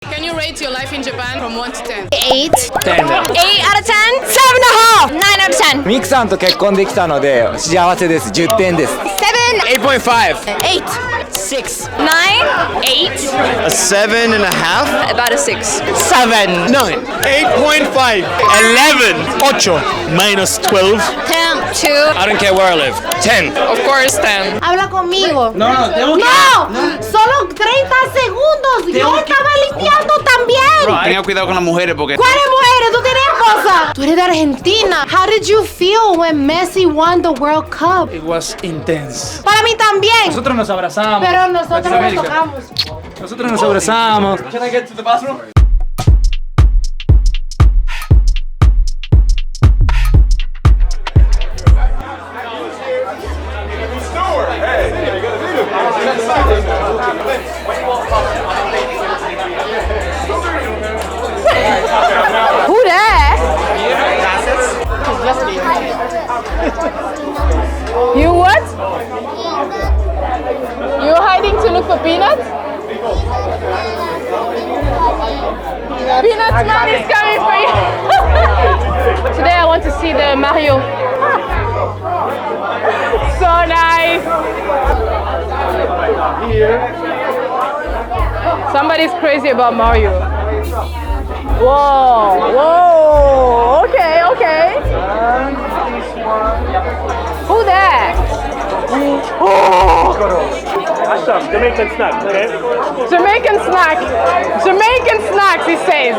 Can you rate your life in Japan from 1 to 10? 8. 10 だよ。 8 out of 10. 7.5. 9 out of 10. ミクさんと結婚できたので幸せです。10点です。 7. 8.5. 8. 6. 9. 8. A 7.5? About a 6. 7. 9. 8.5. 11. 8. Minus 12. 10. 2. I don't care where I live. 10. Of course 10. Habla conmigo. No, tengo que... ¡No! ¡Solo 30 segundos! ¡Yo estaba limpiando también! Tenga cuidado con las mujeres porque... ¿Cuáles mujeres? ¿Tú tienes esposa? Tú eres de Argentina. How did you feel when Messi won the World Cup? It was intense. Para mí también. Nosotros nos abrazamos. Pero nosotros nos tocamos. Nosotros nos abrazamos. Can I get to the bathroom? Who that? You what? You hiding to look for peanuts? Peanuts man is coming for you. Today I want to see the Mario. So nice. Somebody's crazy about Mario. Whoa, whoa, okay, okay. Who that? That's some Jamaican snack, okay? Jamaican snack. Jamaican snacks, he says.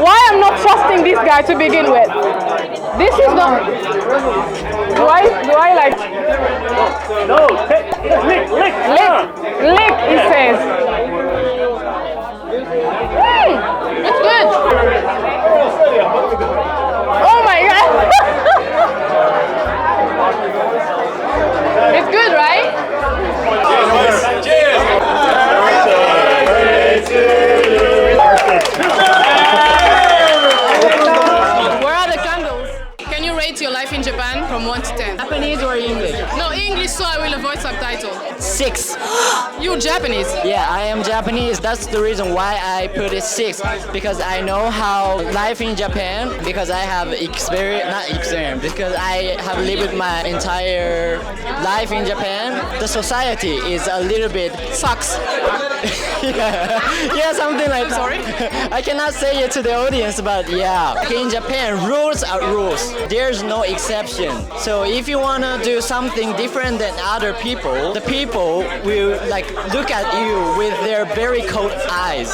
Why I'm not trusting this guy to begin with? This is not... Do I like... No, lick. Lick, he says. It's good. Oh my god. It's good, right? Where are the candles? Can you rate your life in Japan from 1 to 10? Japanese or English? No, English, so I will avoid subtitle. 6. You Japanese. Yeah, I am Japanese. That's the reason why I put it 6, because I know how life in Japan, because I have because I have lived my entire life in Japan. The society is a little bit sucks. yeah, something like. Sorry? I cannot say it to the audience, but yeah. In Japan, rules are rules. There's no exception. So if you wanna do something different than other people, the people will like look at you with their very cold eyes.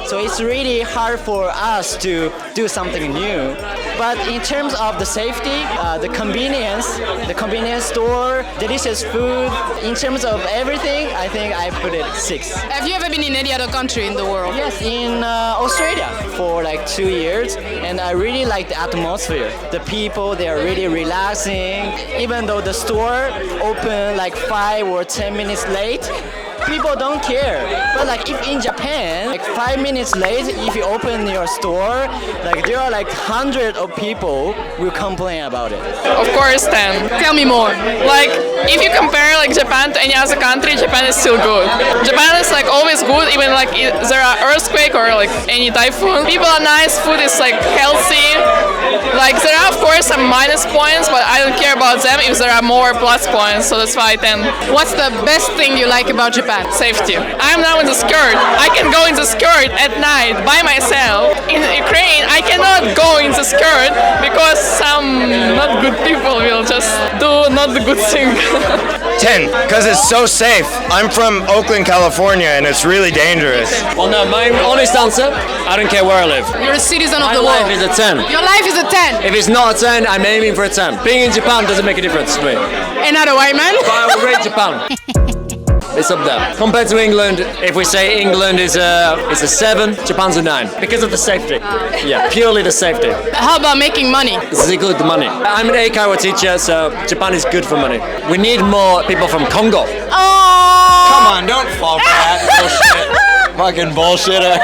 So it's really hard for us to do something new. But in terms of the safety, the convenience store, delicious food, in terms of everything, I think I put it 6. Have you ever been in any other country in the world? Yes, in Australia for like 2 years, and I really like the atmosphere. The people, they are really relaxing. Even though the store open like 5 or 10 minutes late, people don't care. But like if in Japan, like 5 minutes late, if you open your store, like there are like hundreds of people will complain about it. Of course 10. Tell me more. Like, if you compare like Japan to any other country, Japan is still good. Japan is like always good, even like there are earthquake or like any typhoon. People are nice, food is like healthy. Like there are of course some minus points, but I don't care about them if there are more plus points, so that's why 10. What's the best thing you like about Japan? Safety. I'm now in the skirt. I can go in the skirt at night by myself. In Ukraine, I cannot go in the skirt because some not good people will just do not the good thing. 10, because it's so safe. I'm from Oakland, California, and it's really dangerous. Well, no, my honest answer, I don't care where I live. You're a citizen of My the life world. is a 10. Your life is a 10. If it's not a 10, I'm aiming for a 10. Being in Japan doesn't make a difference to me. Another white man? But I will rate Japan. It's up there. Compared to England, if we say England is a 7, Japan's a 9. Because of the safety. Yeah, purely the safety. How about making money? It's good money. I'm an Eikaiwa teacher, so Japan is good for money. We need more people from Congo. Oh! Come on, don't fall for that bullshit. Fucking bullshitter.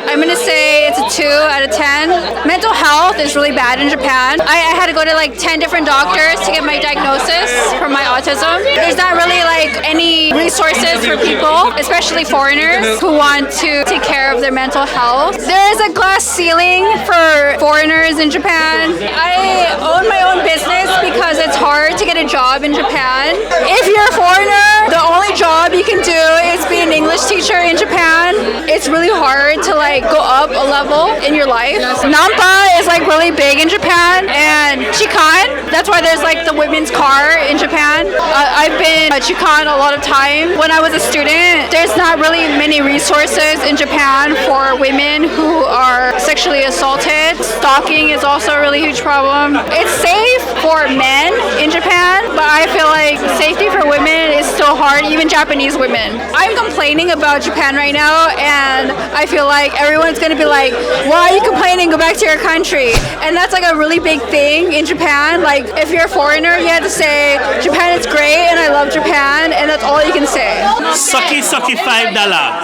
I'm gonna say it's a 2 out of 10. Mental health is really bad in Japan. I had to go to like 10 different doctors to get my diagnosis for my autism. There's not really like any resources for people, especially foreigners who want to take care of their mental health. There is a glass ceiling for foreigners in Japan. I own my own business because it's hard to get a job in Japan. If you're a foreigner, the only job you can do is be an English teacher in Japan. It's really hard to like go up a level in your life. Nampa is like really big in Japan, and Chikan, that's why there's like the women's car in Japan. I've been at Chikan a lot of time. When I was a student, there's not really many resources in Japan for women who are sexually assaulted. Stalking is also a really huge problem. It's safe for men in Japan, but I feel like safety for women is still hard, even Japanese women. I'm complaining about Japan right now, and I feel like everyone's gonna be like, why are you complaining? Go back to your country. And that's like a really big thing in Japan. Like, if you're a foreigner, you have to say, Japan is great and I love Japan, and that's all you can say. Sucky, sucky $5.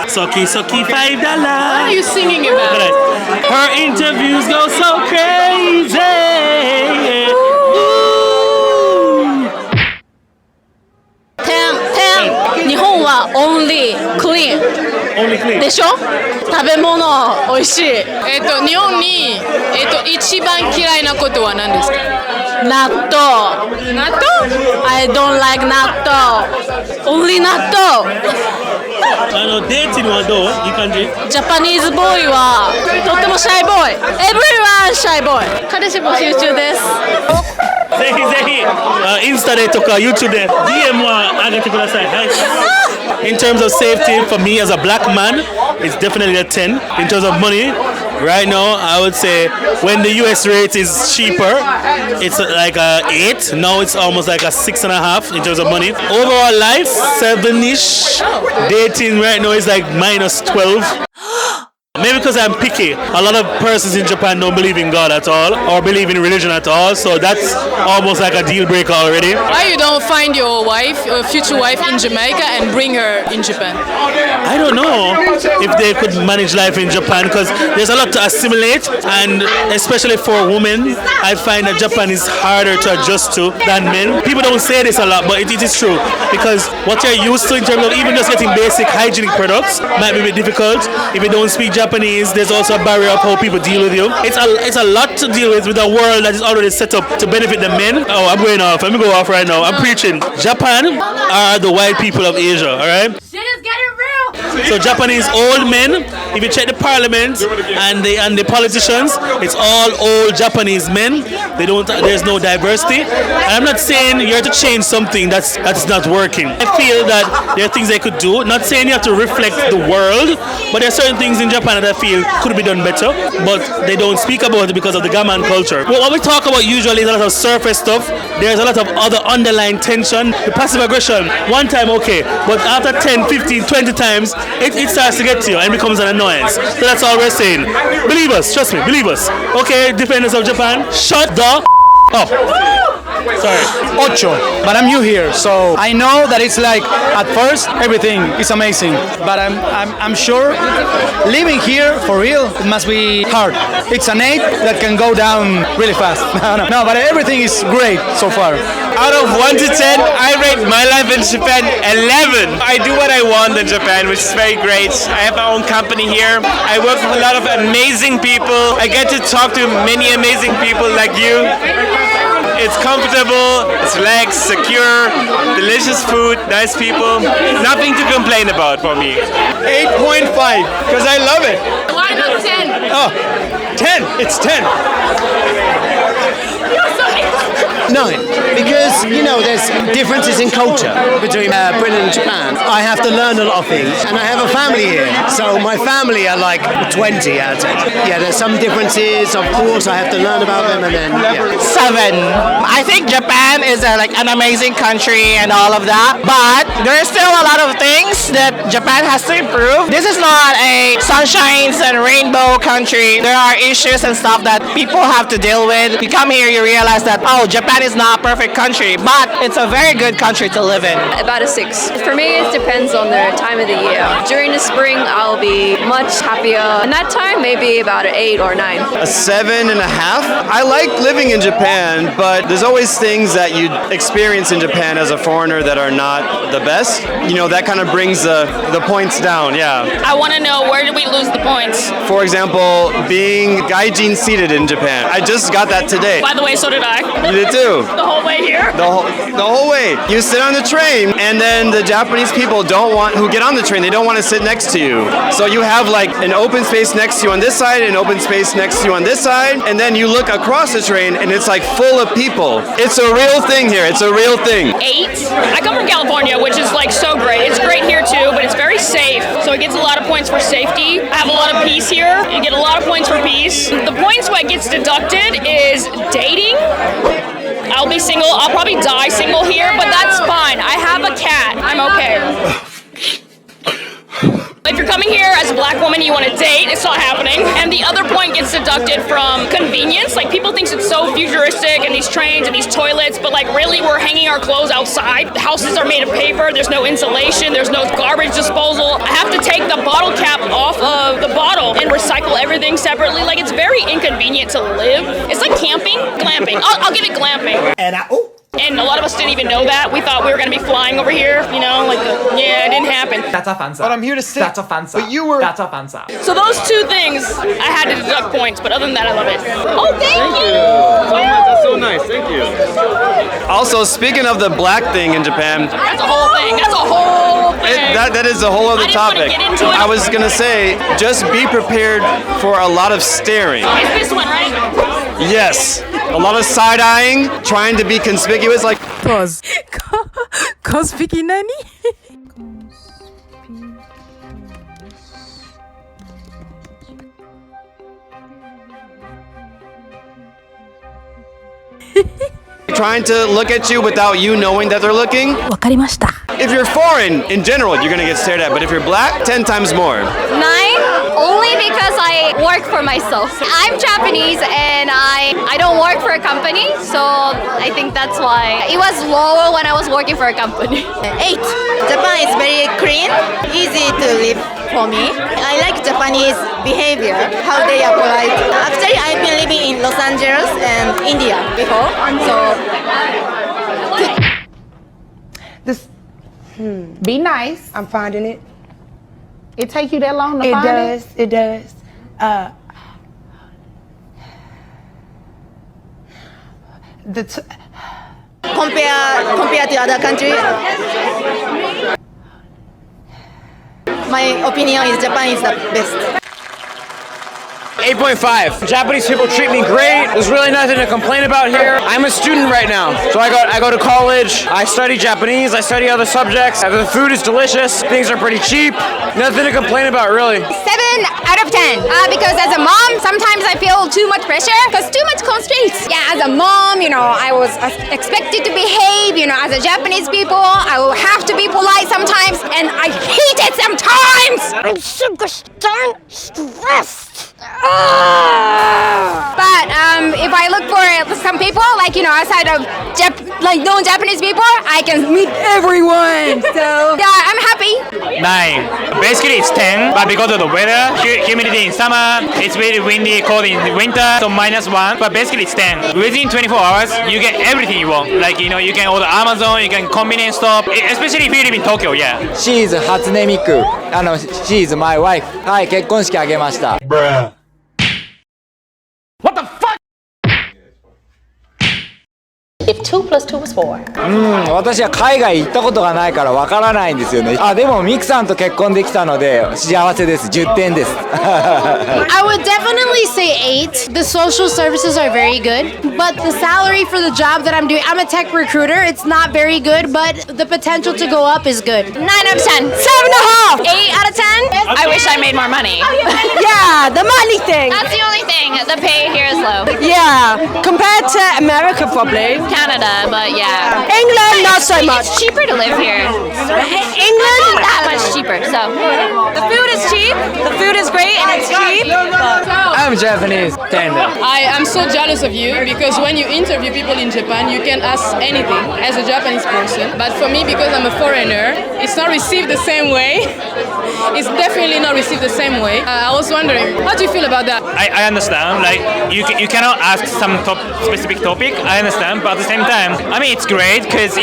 Sucky, sucky $5. What are you singing about? Her interviews go so crazy. Ooh. 10日本は only clean Only clean. でしょ食べ物美味しい日本に、一番嫌いなことは何ですか？納豆納豆？ I don't like 納豆 only 納豆デーティングはどう？いい感じ？ジャパニーズボーイはとってもシャイボーイ Everyone シャイボーイ彼氏募集中ですぜひぜひ、インスタでとか YouTube で DM は上げてください。はい。In terms of safety, for me as a black man, it's definitely a 10. In terms of money, right now, I would say when the US rate is cheaper, it's like a 8. Now it's almost like a 6.5 in terms of money. Overall life, 7-ish. Dating right now is like minus 12. Maybe because I'm picky. A lot of persons in Japan don't believe in God at all or believe in religion at all, so that's almost like a deal breaker already. Why you don't find your wife, your future wife in Jamaica and bring her in Japan? I don't know if they could manage life in Japan because there's a lot to assimilate, and especially for women, I find that Japan is harder to adjust to than men. People don't say this a lot, but it is true because what you're used to in terms of even just getting basic hygienic products might be a bit difficult. If you don't speak Japanese, there's also a barrier of how people deal with you. It's a lot to deal with a world that is already set up to benefit the men. Oh, I'm going off. Let me go off right now. I'm preaching. Japan are the white people of Asia, alright? Shit is getting real So Japanese old men, if you check the parliament and the politicians, it's all old Japanese men. There's no diversity. And I'm not saying you have to change something that's not working. I feel that there are things they could do. Not saying you have to reflect the world, but there are certain things in Japan that I feel could be done better, but they don't speak about it because of the gammon culture. But what we talk about usually is a lot of surface stuff. There's a lot of other underlying tension. The passive aggression, one time okay, but after 10, 15, 20 times, it starts to get to you and becomes an annoyance. So that's all we're saying. Believe us, trust me, believe us. Okay, defenders of Japan, shut the up. Sorry. Ocho, but I'm new here, so I know that it's like at first everything is amazing, but I'm sure living here for real it must be hard. It's an 8 that can go down really fast. No, but everything is great so far. Out of 1 to 10, I rate my life in Japan 11. I do what I want in Japan, which is very great. I have my own company here. I work with a lot of amazing people. I get to talk to many amazing people like you. It's comfortable, it's relaxed, secure, delicious food, nice people. Nothing to complain about for me. 8.5, because I love it. Why not 10? Oh, 10, it's 10. 9, because, you know, there's differences in culture between Britain and Japan. I have to learn a lot of things, and I have a family here, so my family are like 20 out of 10. Yeah, there's some differences, of course, I have to learn about them, and then, yeah. 7. I think Japan is like an amazing country and all of that, but there's still a lot of things that Japan has to improve. This is not a sunshines and rainbow country. There are issues and stuff that people have to deal with. You come here, you realize that, oh, Japan is not a perfect country, but it's a very good country to live in. About a 6. For me, it depends on the time of the year. During the spring, I'll be much happier. And that time, maybe about an 8 or 9. A 7.5. I like living in Japan, but there's always things that you experience in Japan as a foreigner that are not the best. You know, that kind of brings the points down, yeah. I want to know, where did we lose the points? For example, being gaijin seated in Japan. I just got that today. By the way, so did I. You did too. The whole way here? The whole way. You sit on the train, and then the Japanese people who get on the train, they don't want to sit next to you. So you have like an open space next to you on this side, an open space next to you on this side, and then you look across the train, and it's like full of people. It's a real thing here. It's a real thing. 8. I come from California, which is like so great. It's great here too, but it's very safe. So it gets a lot of points for safety. I have a lot of peace here. You get a lot of points for peace. The points what gets deducted is dating. I'll be single. I'll probably die single here, but that's fine. I have a cat. I'm okay. If you're coming here as a black woman, you want to date, it's not happening. And the other point gets deducted from convenience. Like, people think it's so futuristic and these trains and these toilets, but like really we're hanging our clothes outside. The houses are made of paper, there's no insulation, there's no garbage disposal. I have to take the bottle cap off of the bottle and recycle everything separately. Like, it's very inconvenient to live. It's like camping, glamping. I'll give it glamping. And a lot of us didn't even know that. We thought we were going to be flying over here, you know, like, it didn't happen. That's offensive. But I'm here to sit. That's offensive. But you were... That's offensive. So those 2 things, I had to deduct points, but other than that, I love it. Oh, thank you! That's so nice, thank you. Also, speaking of the black thing in Japan... That's a whole thing, that's a whole thing. That is a whole other topic. Get into it. I was going to say, just be prepared for a lot of staring. It's this one, right? Yes. A lot of side-eyeing, trying to be conspicuous, like... Cos Conspicuous nani? Trying to look at you without you knowing that they're looking. わかりました。 If you're foreign, in general, you're gonna get stared at. But if you're black, 10 times more. 9, only because I work for myself. I'm Japanese and I don't work for a company, so I think that's why it was lower when I was working for a company. 8. Japan is very clean, easy to live for me. I like Japanese behavior, how they are polite. Actually, I've been living in Los Angeles and India before, so. Be nice. I'm finding it. It take you that long to find it? It does. Compare to other countries, my opinion is Japan is the best. 8.5. Japanese people treat me great. There's really nothing to complain about here. I'm a student right now, so I go to college. I study Japanese. I study other subjects. The food is delicious. Things are pretty cheap. Nothing to complain about, really. 7 out of 10. Because as a mom, sometimes I feel too much pressure because too much constraints. Yeah, as a mom, you know, I was expected to behave. You know, as a Japanese people, I will have to be polite sometimes, and I hate it sometimes. I'm super stressed. But if I look for some people, like, you know, outside of non-Japanese people, I can meet everyone. So yeah, I'm happy. 9. Basically it's 10, but because of the weather, humidity in summer, it's really windy, cold in winter, so -1. But basically it's 10. Within 24 hours, you get everything you want. Like, you know, you can order Amazon, you can convenience store, especially if you live in Tokyo, yeah. She is 初音ミク。She is my wife. はい、結婚式あげました。What the fuck? If 2 plus 2 was 4. 私は海外行ったことがないからわからないんですよね。でもミクさんと結婚できたので幸せです。10点です。I would definitely say 8. The social services are very good, but the salary for the job that I'm doing, I'm a tech recruiter. It's not very good, but the potential to go up is good. 9 out of 10. 7.5. 8 out of 10. I wish I made more money. Yeah, the money thing. That's the only thing. The pay here is low. Yeah, compared to America probably. Canada, but yeah. England, not so much. It's cheaper to live here. England? Not that much cheaper, so. The food is cheap, the food is great, and it's cheap. I'm I'm Japanese, 10. I am so jealous of you because when you interview people in Japan, you can ask anything as a Japanese person. But for me, because I'm a foreigner, it's not received the same way. It's definitely not received the same way. I was wondering, how do you feel about that? I understand. Like you cannot ask some specific topic. I understand, but at the same time, I mean it's great because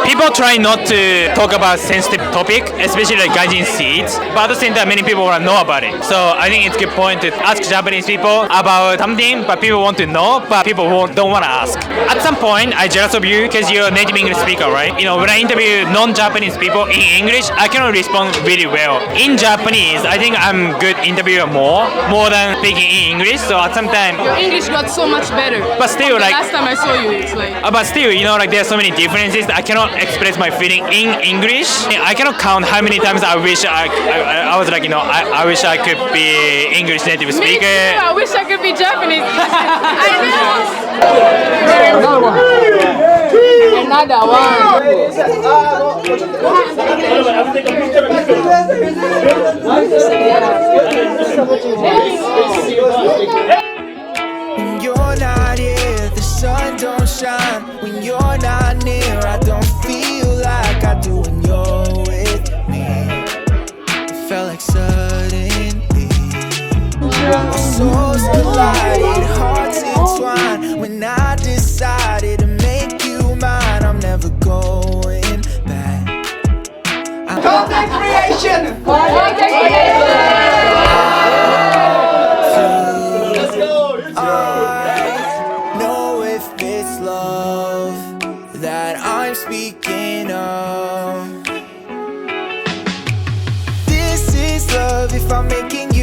people try not to talk about sensitive topic, especially like gaijin seats. But at the same time, many people want to know about it. So I think it's a good point to ask Japanese people about something, but people want to know, but people don't want to ask. At some point, I'm jealous of you because you're a native English speaker, right? When I interview non-Japanese people in English, I cannot respond really well. In Japanese, I think I'm good interviewer more than speaking in English. So at some time, your English got so much better. But still, like last time I saw you, it's like. But still, like there are so many differences. I cannot express my feeling in English. I cannot count how many times I wish I was like, I wish I could be English native speaker. Me too. I wish I could be Japanese. I know. Another one. When you're not here, the sun don't shine. When you're not near, I don't feel like I do when you're with me. It felt like suddenly our souls collided, hearts entwined. When I decided to make you mine, I'm never going back. Content creation! I know if it's love that I'm speaking of. This is love if I'm making you